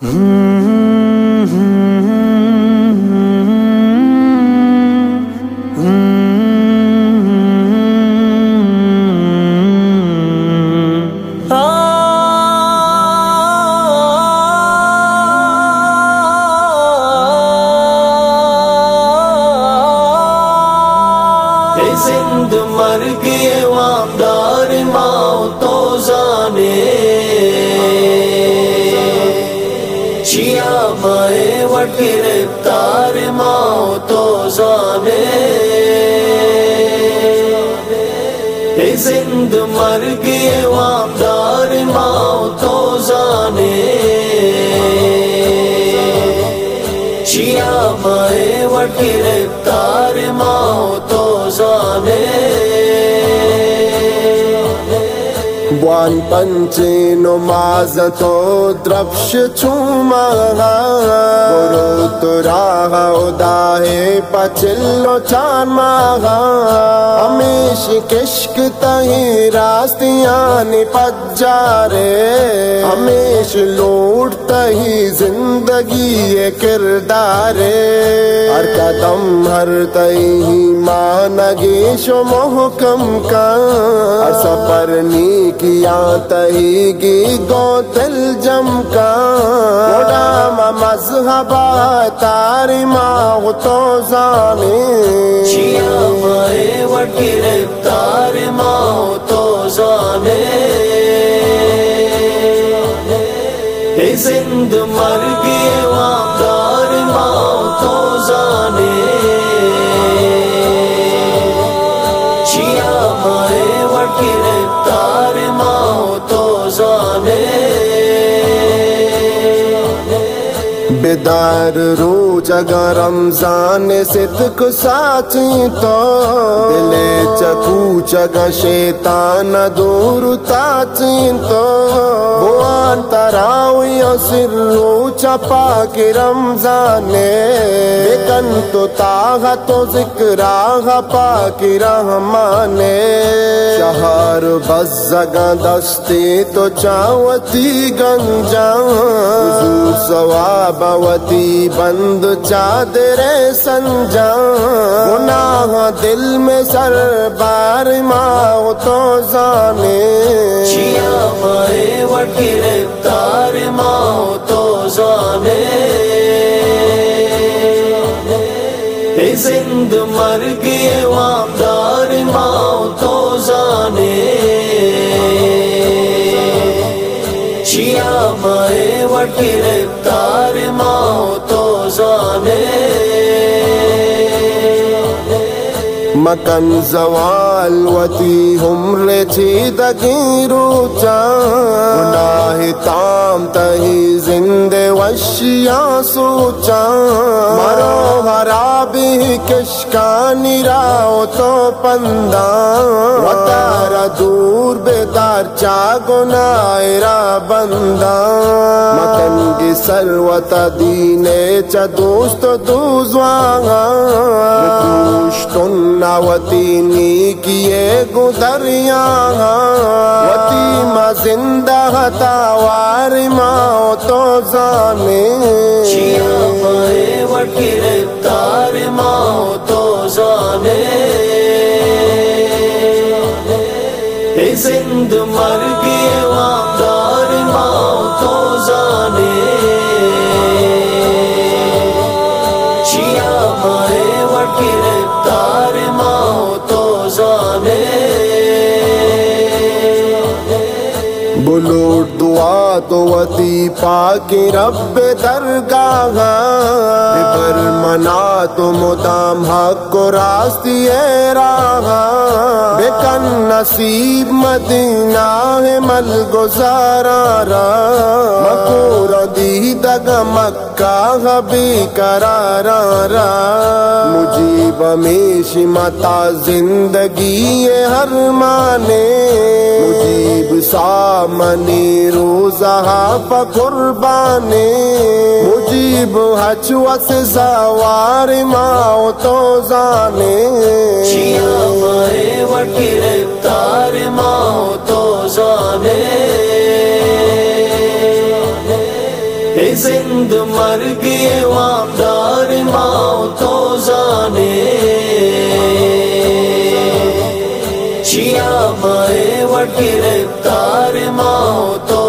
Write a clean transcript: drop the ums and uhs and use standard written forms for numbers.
زند مرگ وامدار موتو زانے چیا مائے وٹ گرفتار موتو زانے زند مرگ وامدار موتو زانے چیا مائے وٹ گرفتار موتو زانے Buon pancino mazato drapsh chumaga Boruturaga udahe pachillo chanmaga Hamish kishk tahi rastiyani pajjare Hamish loot tahi zindagi ye kirdare Har kadam har tahi managi sho muhkam ka Har saparni کیا تہیگی گو دل جم کا وڈام مذہبا تاری ماغ تو زانے چیا مائے what گرفتار ماغ تو زانے زند مرگ وامدار ماغ تو زانے چیا مائے وٹ گرفتار موتو زانے بیدار رو جگہ رمضان صدق ساچی تو دلے چکو چگہ شیطان دور تاچی تو بوان تراوی سر رو چپا کی رمضانے بیکن تو تاغ تو ذکراغ پاکی رحمانے شہر بس جگہ دستی تو چاوتی گنجاں حضور ثواب وتی بند چادر سنجا گناہ دل میں سر بار ماں تو زانے چیا مائے وٹ گرفتار ماں تو زانے زند مرگ وامدار ماں تو زانے چیا مائے وٹ گرفتار موتو زانے مکن زوال وتی ہم رچی دگی روچا گناہ تام تہی زندے وشیاں سوچا مرو حرابی کشکانی راو تو پندہ وطارا دور بیدار چا گناہ را بندہ مکن کی سروت دینے چا دوست دوزواغا دوشتن وتی نیکیے گدریا وتی ما زندہ تاوار ماں تو زانے چیا مائے وٹ گرفتار ماں تو زانے زند مرگ وامدار ماں تو زانے چیا مائے وٹ گرفتار ماں تو زانے بلوٹ دعا تو وتی پاکی رب درگاہ بر منا تو مدام حق کو راستی راہ بیکن نصیب مدینہ ہے مل گزارا مکور دی دگ مکہ بھی قرارا مجیب ہمیش متا زندگی ہر مانے مجیب سامنی روزہ قربانے مجیب حچوت زوار ماں تو زانے چیا مائے وٹ گرفتار ماں تو زانے زند مر گئے وامدار ماں تو جانے شیعہ مائے وٹ گرفتار ماں تو